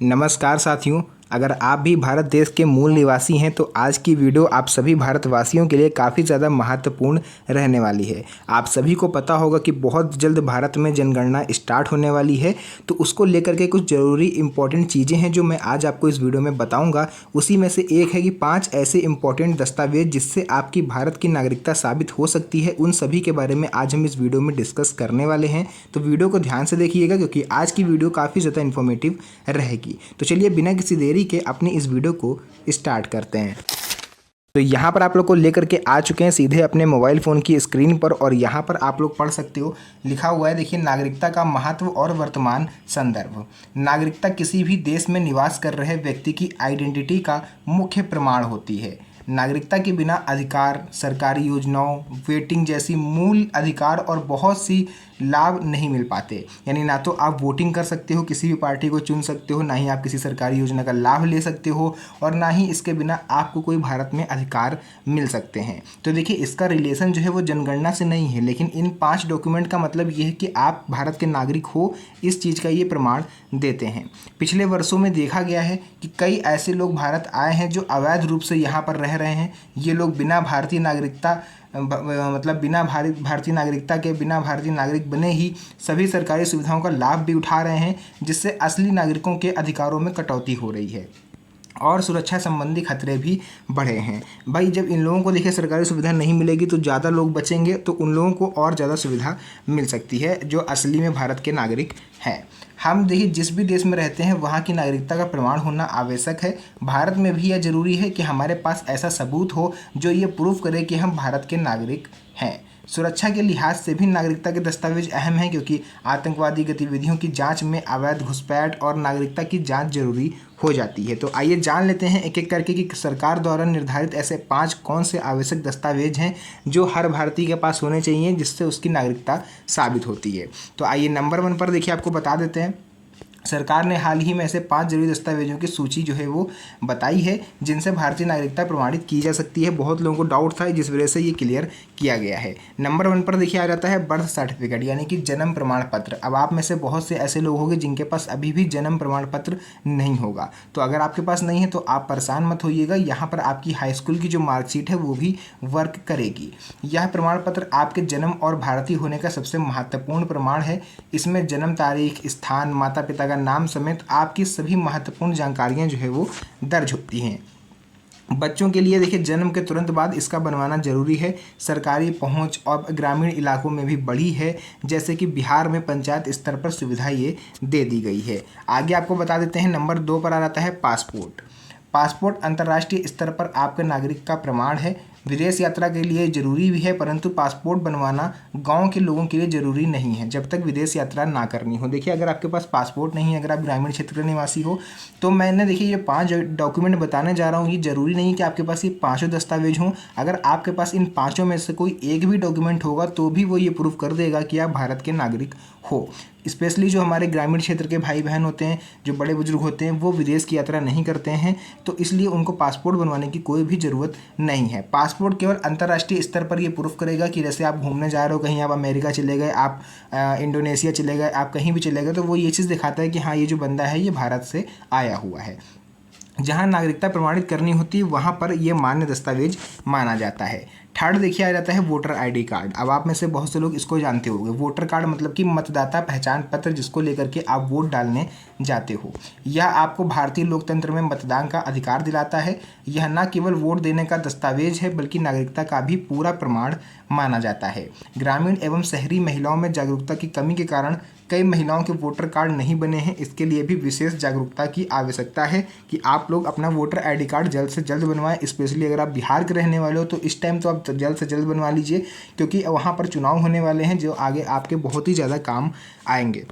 नमस्कार साथियों, अगर आप भी भारत देश के मूल निवासी हैं तो आज की वीडियो आप सभी भारतवासियों के लिए काफ़ी ज़्यादा महत्वपूर्ण रहने वाली है। आप सभी को पता होगा कि बहुत जल्द भारत में जनगणना स्टार्ट होने वाली है, तो उसको लेकर के कुछ ज़रूरी इंपॉर्टेंट चीज़ें हैं जो मैं आज आपको इस वीडियो में बताऊंगा। उसी में से एक है कि 5 ऐसे इंपॉर्टेंट दस्तावेज जिससे आपकी भारत की नागरिकता साबित हो सकती है, उन सभी के बारे में आज हम इस वीडियो में डिस्कस करने वाले हैं। तो वीडियो को ध्यान से देखिएगा क्योंकि आज की वीडियो काफ़ी ज़्यादा इन्फॉर्मेटिव रहेगी। तो चलिए बिना किसी देरी के अपनी इस वीडियो को स्टार्ट करते हैं। तो यहाँ पर आप लोग को लेकर के आ चुके हैं सीधे अपने मोबाइल फ़ोन की स्क्रीन पर, और यहाँ पर आप लोग पढ़ सकते हो, लिखा हुआ है, देखिए, नागरिकता का महत्व और वर्तमान संदर्भ। नागरिकता किसी भी देश में निवास कर रहे व्यक्ति की आइडेंटिटी का मुख्य प्रमाण होती है। नागरिकता के बिना अधिकार, सरकारी योजनाओं, वेटिंग जैसी मूल अधिकार और बहुत सी लाभ नहीं मिल पाते। यानी ना तो आप वोटिंग कर सकते हो, किसी भी पार्टी को चुन सकते हो, ना ही आप किसी सरकारी योजना का लाभ ले सकते हो, और ना ही इसके बिना आपको कोई भारत में अधिकार मिल सकते हैं। तो देखिए, इसका रिलेशन जो है वो जनगणना से नहीं है, लेकिन इन 5 डॉक्यूमेंट का मतलब ये है कि आप भारत के नागरिक हो, इस चीज़ का ये प्रमाण देते हैं। पिछले वर्षों में देखा गया है कि कई ऐसे लोग भारत आए हैं जो अवैध रूप से यहाँ पर रह रहे हैं। ये लोग बिना भारतीय नागरिकता मतलब बिना भारतीय नागरिकता के, बिना भारतीय नागरिक बने ही सभी सरकारी सुविधाओं का लाभ भी उठा रहे हैं, जिससे असली नागरिकों के अधिकारों में कटौती हो रही है और सुरक्षा संबंधी खतरे भी बढ़े हैं। भाई, जब इन लोगों को देखिए सरकारी सुविधा नहीं मिलेगी तो ज़्यादा लोग बचेंगे, तो उन लोगों को और ज़्यादा सुविधा मिल सकती है जो असली में भारत के नागरिक हैं। हम देखिए, जिस भी देश में रहते हैं वहाँ की नागरिकता का प्रमाण होना आवश्यक है। भारत में भी यह जरूरी है कि हमारे पास ऐसा सबूत हो जो ये प्रूफ करे कि हम भारत के नागरिक हैं। सुरक्षा के लिहाज से भी नागरिकता के दस्तावेज अहम हैं, क्योंकि आतंकवादी गतिविधियों की जांच में अवैध घुसपैठ और नागरिकता की जांच जरूरी हो जाती है। तो आइए जान लेते हैं एक एक करके कि सरकार द्वारा निर्धारित ऐसे 5 कौन से आवश्यक दस्तावेज हैं जो हर भारतीय के पास होने चाहिए, जिससे उसकी नागरिकता साबित होती है। तो आइए नंबर 1 पर देखिए आपको बता देते हैं। सरकार ने हाल ही में ऐसे 5 जरूरी दस्तावेजों की सूची जो है वो बताई है जिनसे भारतीय नागरिकता प्रमाणित की जा सकती है। बहुत लोगों को डाउट था, जिस वजह से ये क्लियर किया गया है। नंबर 1 पर देखिए आ जाता है बर्थ सर्टिफिकेट, यानी कि जन्म प्रमाण पत्र। अब आप में से बहुत से ऐसे लोग होंगे जिनके पास अभी भी जन्म प्रमाण पत्र नहीं होगा, तो अगर आपके पास नहीं है तो आप परेशान मत होइएगा। यहाँ पर आपकी हाई स्कूल की जो मार्कशीट है वो भी वर्क करेगी। यह प्रमाण पत्र आपके जन्म और भारतीय होने का सबसे महत्वपूर्ण प्रमाण है। इसमें जन्म तारीख, स्थान, माता पिता का नाम समेत आपकी सभी महत्वपूर्ण जानकारियां जो है वो दर्ज होती हैं। बच्चों के लिए देखिए, जन्म के तुरंत बाद इसका बनवाना जरूरी है। सरकारी पहुंच और ग्रामीण इलाकों में भी बढ़ी है, जैसे कि बिहार में पंचायत स्तर पर सुविधा ये दे दी गई है। आगे आपको बता देते हैं, नंबर 2 पर आ जाता है पासपोर्ट। पासपोर्ट अंतर्राष्ट्रीय स्तर पर आपके नागरिक का प्रमाण है। विदेश यात्रा के लिए जरूरी भी है, परंतु पासपोर्ट बनवाना गांव के लोगों के लिए जरूरी नहीं है जब तक विदेश यात्रा ना करनी हो। देखिए, अगर आपके पास पासपोर्ट नहीं है, अगर आप ग्रामीण क्षेत्र के निवासी हो, तो मैंने देखिए ये 5 डॉक्यूमेंट बताने जा रहा हूँ। ये जरूरी नहीं कि आपके पास ये 5 दस्तावेज हों। अगर आपके पास इन 5 में से कोई एक भी डॉक्यूमेंट होगा तो भी वो ये प्रूफ कर देगा कि आप भारत के नागरिक हो। स्पेशली जो हमारे ग्रामीण क्षेत्र के भाई बहन होते हैं, जो बड़े बुजुर्ग होते हैं, वो विदेश की यात्रा नहीं करते हैं, तो इसलिए उनको पासपोर्ट बनवाने की कोई भी ज़रूरत नहीं है। पासपोर्ट केवल अंतर्राष्ट्रीय स्तर पर ये प्रूफ करेगा कि जैसे आप घूमने जा रहे हो, कहीं आप अमेरिका चले गए, आप इंडोनेशिया चले गए, आप कहीं भी चले गए, तो वो ये चीज़ दिखाता है कि हाँ, ये जो बंदा है ये भारत से आया हुआ है। जहाँ नागरिकता प्रमाणित करनी होती है वहाँ पर यह मान्य दस्तावेज माना जाता है। थर्ड देखिए आ जाता है वोटर आईडी कार्ड। अब आप में से बहुत से लोग इसको जानते होंगे। वोटर कार्ड मतलब कि मतदाता पहचान पत्र, जिसको लेकर के आप वोट डालने जाते हो। यह आपको भारतीय लोकतंत्र में मतदान का अधिकार दिलाता है। यह न केवल वोट देने का दस्तावेज है बल्कि नागरिकता का भी पूरा प्रमाण माना जाता है। ग्रामीण एवं शहरी महिलाओं में जागरूकता की कमी के कारण कई महिलाओं के वोटर कार्ड नहीं बने हैं। इसके लिए भी विशेष जागरूकता की आवश्यकता है कि आप लोग अपना वोटर आईडी कार्ड जल्द से जल्द बनवाएं। स्पेशली अगर आप बिहार के रहने वाले हो तो इस टाइम तो आप जल्द से जल्द बनवा लीजिए, क्योंकि वहाँ पर चुनाव होने वाले हैं जो आगे आपके बहुत ही ज़्यादा काम आएंगे।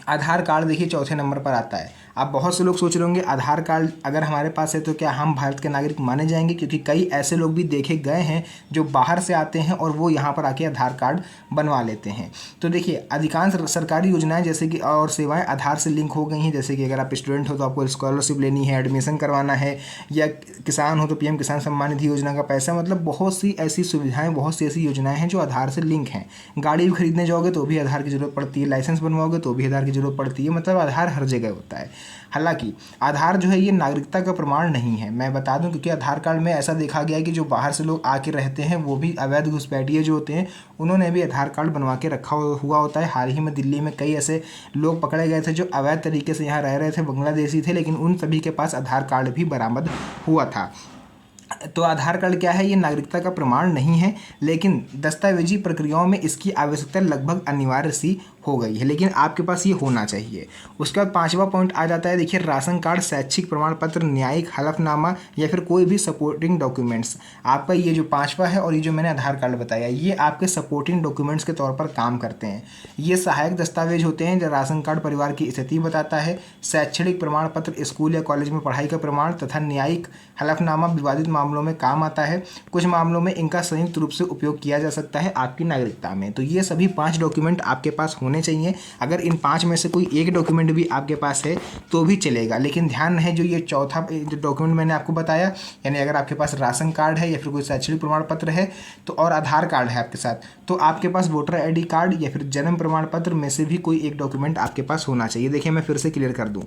आधार कार्ड देखिए चौथे नंबर पर आता है। अब बहुत से लोग सोच रहे होंगे आधार कार्ड अगर हमारे पास है तो क्या हम भारत के नागरिक माने जाएंगे, क्योंकि कई ऐसे लोग भी देखे गए हैं जो बाहर से आते हैं और वो यहाँ पर आके आधार कार्ड बनवा लेते हैं। तो देखिए, अधिकांश सरकारी योजनाएं जैसे कि और सेवाएं आधार से लिंक हो गई हैं। जैसे कि अगर आप स्टूडेंट हो तो आपको स्कॉलरशिप लेनी है, एडमिशन करवाना है, या किसान हो तो पीएम किसान सम्मान निधि योजना का पैसा, मतलब बहुत सी ऐसी सुविधाएं, बहुत सी ऐसी योजनाएं हैं जो आधार से लिंक हैं। गाड़ी भी खरीदने जाओगे तो भी आधार की जरूरत पड़ती है, लाइसेंस बनवाओगे तो भी आधार की जरूरत पड़ती है। मतलब आधार हर जगह होता है। हालांकि आधार जो है ये नागरिकता का प्रमाण नहीं है, मैं बता दूं, क्योंकि आधार कार्ड में ऐसा देखा गया है कि जो बाहर से लोग आके रहते हैं वो भी अवैध घुसपैठिए जो होते हैं उन्होंने भी आधार कार्ड बनवा के रखा हुआ होता है। हाल ही में दिल्ली में कई ऐसे लोग पकड़े गए थे जो अवैध तरीके से यहाँ रह रहे थे, बांग्लादेशी थे, लेकिन उन सभी के पास आधार कार्ड भी बरामद हुआ था। तो आधार कार्ड क्या है, ये नागरिकता का प्रमाण नहीं है, लेकिन दस्तावेजी प्रक्रियाओं में इसकी आवश्यकता लगभग अनिवार्य सी हो गई है, लेकिन आपके पास ये होना चाहिए। उसके बाद 5वां पॉइंट आ जाता है, देखिए, राशन कार्ड, शैक्षिक प्रमाण पत्र, न्यायिक हलफनामा या फिर कोई भी सपोर्टिंग डॉक्यूमेंट्स। आपका ये जो 5वां है और ये जो मैंने आधार कार्ड बताया, ये आपके सपोर्टिंग डॉक्यूमेंट्स के तौर पर काम करते हैं। ये सहायक दस्तावेज होते हैं। जो राशन कार्ड परिवार की स्थिति बताता है, शैक्षणिक प्रमाण पत्र स्कूल या कॉलेज में पढ़ाई का प्रमाण, तथा न्यायिक हलफनामा विवादित मामलों में काम आता है। कुछ मामलों में इनका संयुक्त रूप से उपयोग किया जा सकता है आपकी नागरिकता में। तो ये सभी 5 डॉक्यूमेंट आपके पास होने चाहिए। अगर इन 5 में से कोई एक डॉक्यूमेंट भी आपके पास है तो भी चलेगा, लेकिन ध्यान है जो ये चौथा जो डॉक्यूमेंट मैंने आपको बताया, यानी अगर आपके पास राशन कार्ड है या फिर कोई शैक्षणिक प्रमाण पत्र है तो और आधार कार्ड है आपके साथ, तो आपके पास वोटर आईडी कार्ड या फिर जन्म प्रमाण पत्र में से भी कोई एक डॉक्यूमेंट आपके पास होना चाहिए। देखिए, मैं फिर से क्लियर कर दूं,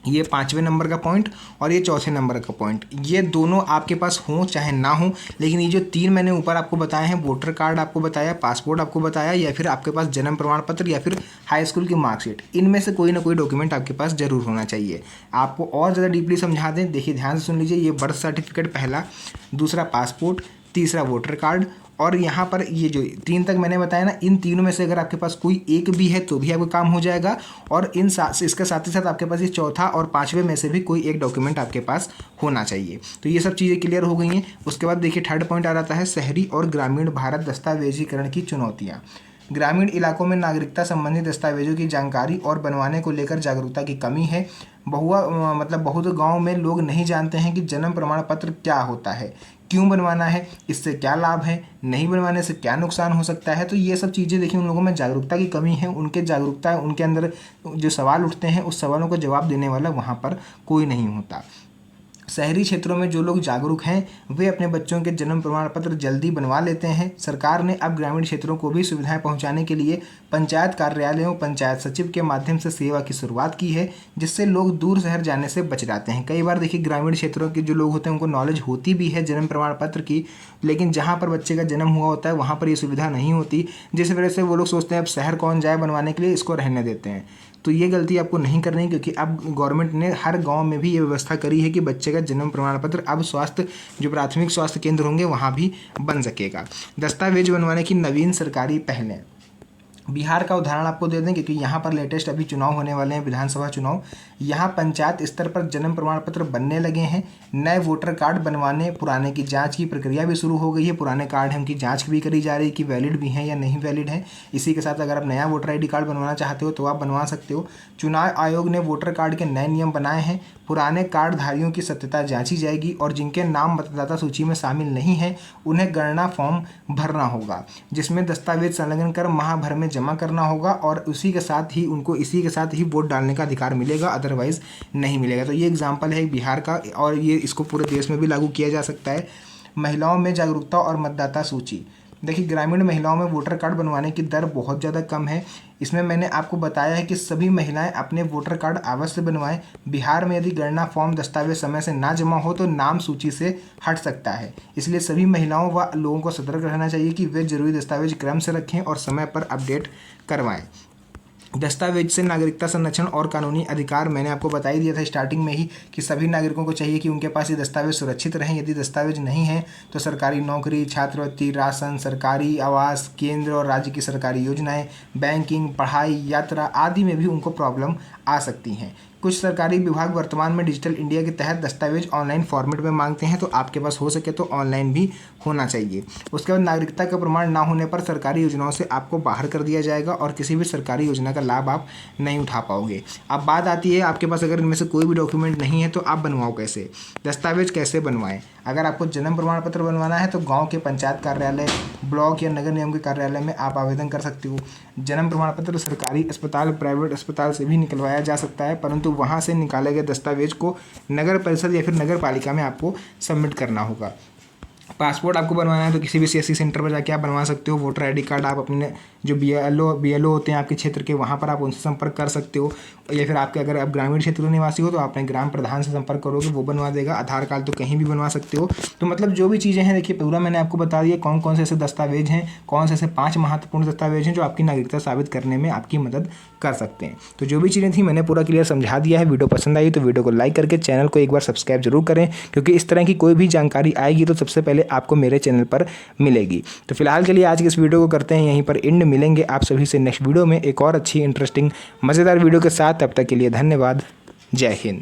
ये 5वें नंबर का पॉइंट और ये चौथे नंबर का पॉइंट, ये दोनों आपके पास हों चाहे ना हो, लेकिन ये जो 3 मैंने ऊपर आपको बताए हैं, वोटर कार्ड आपको बताया, पासपोर्ट आपको बताया, या फिर आपके पास जन्म प्रमाण पत्र या फिर हाई स्कूल की मार्कशीट, इनमें से कोई ना कोई डॉक्यूमेंट आपके पास जरूर होना चाहिए। आपको और ज़्यादा डीपली समझा दें, देखिए ध्यान से सुन लीजिए, ये बर्थ सर्टिफिकेट पहला, दूसरा पासपोर्ट, तीसरा वोटर कार्ड, और यहाँ पर ये जो 3 तक मैंने बताया ना, इन तीनों में से अगर आपके पास कोई एक भी है तो भी आपका काम हो जाएगा, और इसके साथ ही साथ आपके पास ये चौथा और 5वें में से भी कोई एक डॉक्यूमेंट आपके पास होना चाहिए। तो ये सब चीज़ें क्लियर हो गई हैं। उसके बाद देखिए, 3rd पॉइंट आ जाता है, शहरी और ग्रामीण भारत दस्तावेजीकरण की चुनौतियाँ। ग्रामीण इलाकों में नागरिकता संबंधी दस्तावेजों की जानकारी और बनवाने को लेकर जागरूकता की कमी है। बहुत गांव में लोग नहीं जानते हैं कि जन्म प्रमाण पत्र क्या होता है, क्यों बनवाना है, इससे क्या लाभ है, नहीं बनवाने से क्या नुकसान हो सकता है। तो ये सब चीज़ें देखिए, उन लोगों में जागरूकता की कमी है, उनके अंदर जो सवाल उठते हैं उस सवालों को जवाब देने वाला वहाँ पर कोई नहीं होता। शहरी क्षेत्रों में जो लोग जागरूक हैं वे अपने बच्चों के जन्म प्रमाण पत्र जल्दी बनवा लेते हैं। सरकार ने अब ग्रामीण क्षेत्रों को भी सुविधाएं पहुंचाने के लिए पंचायत कार्यालयों, पंचायत सचिव के माध्यम से सेवा की शुरुआत की है, जिससे लोग दूर शहर जाने से बच जाते हैं। कई बार देखिए, ग्रामीण क्षेत्रों के जो लोग होते हैं उनको नॉलेज होती भी है जन्म प्रमाण पत्र की, लेकिन जहाँ पर बच्चे का जन्म हुआ होता है वहाँ पर ये सुविधा नहीं होती, जिस वजह से वो लोग सोचते हैं अब शहर कौन जाए बनवाने के लिए, इसको रहने देते हैं। तो ये गलती आपको नहीं करनी है, क्योंकि अब गवर्नमेंट ने हर गांव में भी ये व्यवस्था करी है कि बच्चे का जन्म प्रमाण पत्र अब जो प्राथमिक स्वास्थ्य केंद्र होंगे वहाँ भी बन सकेगा। दस्तावेज बनवाने की नवीन सरकारी पहलें, बिहार का उदाहरण आपको दे दें, क्योंकि यहाँ पर लेटेस्ट अभी चुनाव होने वाले हैं, विधानसभा चुनाव। यहाँ पंचायत स्तर पर जन्म प्रमाण पत्र बनने लगे हैं। नए वोटर कार्ड बनवाने, पुराने की जांच की प्रक्रिया भी शुरू हो गई है। पुराने कार्ड हैं उनकी जांच भी करी जा रही है कि वैलिड भी हैं या नहीं वैलिड हैं। इसी के साथ अगर आप नया वोटर ID कार्ड बनवाना चाहते हो तो आप बनवा सकते हो। चुनाव आयोग ने वोटर कार्ड के नए नियम बनाए हैं। पुराने कार्डधारियों की सत्यता जांची जाएगी और जिनके नाम मतदाता सूची में शामिल नहीं है उन्हें गणना फॉर्म भरना होगा, जिसमें दस्तावेज संलग्न कर माह भर में जमा करना होगा, और इसी के साथ ही वोट डालने का अधिकार मिलेगा, अदरवाइज नहीं मिलेगा। तो ये एग्जाम्पल है बिहार का, और ये इसको पूरे देश में भी लागू किया जा सकता है। महिलाओं में जागरूकता और मतदाता सूची, देखिए, ग्रामीण महिलाओं में वोटर कार्ड बनवाने की दर बहुत ज़्यादा कम है। इसमें मैंने आपको बताया है कि सभी महिलाएं अपने वोटर कार्ड अवश्य बनवाएं। बिहार में यदि गणना फॉर्म दस्तावेज समय से ना जमा हो तो नाम सूची से हट सकता है, इसलिए सभी महिलाओं व लोगों को सतर्क रहना चाहिए कि वे जरूरी दस्तावेज क्रम से रखें और समय पर अपडेट करवाएं। दस्तावेज से नागरिकता संरक्षण और कानूनी अधिकार, मैंने आपको बता ही दिया था स्टार्टिंग में ही कि सभी नागरिकों को चाहिए कि उनके पास ये दस्तावेज सुरक्षित रहें। यदि दस्तावेज नहीं है तो सरकारी नौकरी, छात्रवृत्ति, राशन, सरकारी आवास, केंद्र और राज्य की सरकारी योजनाएं, बैंकिंग, पढ़ाई, यात्रा आदि में भी उनको प्रॉब्लम आ सकती हैं। कुछ सरकारी विभाग वर्तमान में डिजिटल इंडिया के तहत दस्तावेज ऑनलाइन फॉर्मेट में मांगते हैं, तो आपके पास हो सके तो ऑनलाइन भी होना चाहिए। उसके बाद नागरिकता का प्रमाण ना होने पर सरकारी योजनाओं से आपको बाहर कर दिया जाएगा और किसी भी सरकारी योजना का लाभ आप नहीं उठा पाओगे। अब बात आती है, आपके पास अगर इनमें से कोई भी डॉक्यूमेंट नहीं है तो आप बनवाओ कैसे, दस्तावेज कैसे बनवाएं। अगर आपको जन्म प्रमाण पत्र बनवाना है तो गाँव के पंचायत कार्यालय, ब्लॉक या नगर निगम के कार्यालय में आप आवेदन कर सकते हो। जन्म प्रमाण पत्र सरकारी अस्पताल, प्राइवेट अस्पताल से भी निकलवाया जा सकता है, परंतु वहाँ से निकाले गए दस्तावेज को नगर परिषद या फिर नगर पालिका में आपको सबमिट करना होगा। पासपोर्ट आपको बनवाना है तो किसी भी CSC सेंटर पर जाके आप बनवा सकते हो। वोटर ID कार्ड आप अपने जो BLO होते हैं आपके क्षेत्र के, वहाँ पर आप उनसे संपर्क कर सकते हो। या फिर आपके अगर आप ग्रामीण क्षेत्र के निवासी हो तो आप अपने ग्राम प्रधान से संपर्क करोगे, वो बनवा देगा। आधार कार्ड तो कहीं भी बनवा सकते हो। तो मतलब जो भी चीज़ें हैं, देखिए पूरा मैंने आपको बता दिया कौन कौन से ऐसे दस्तावेज हैं, कौन से ऐसे 5 महत्वपूर्ण दस्तावेज हैं जो आपकी नागरिकता साबित करने में आपकी मदद कर सकते हैं। तो जो भी चीज़ें थी मैंने पूरा क्लियर समझा दिया है। वीडियो पसंद आई तो वीडियो को लाइक करके चैनल को एक बार सब्सक्राइब जरूर करें, क्योंकि इस तरह की कोई भी जानकारी आएगी तो सबसे पहले आपको मेरे चैनल पर मिलेगी। तो फिलहाल के लिए आज की इस वीडियो को करते हैं यहीं पर एंड। मिलेंगे आप सभी से नेक्स्ट वीडियो में एक और अच्छी इंटरेस्टिंग मज़ेदार वीडियो के साथ। तब तक के लिए धन्यवाद। जय हिंद।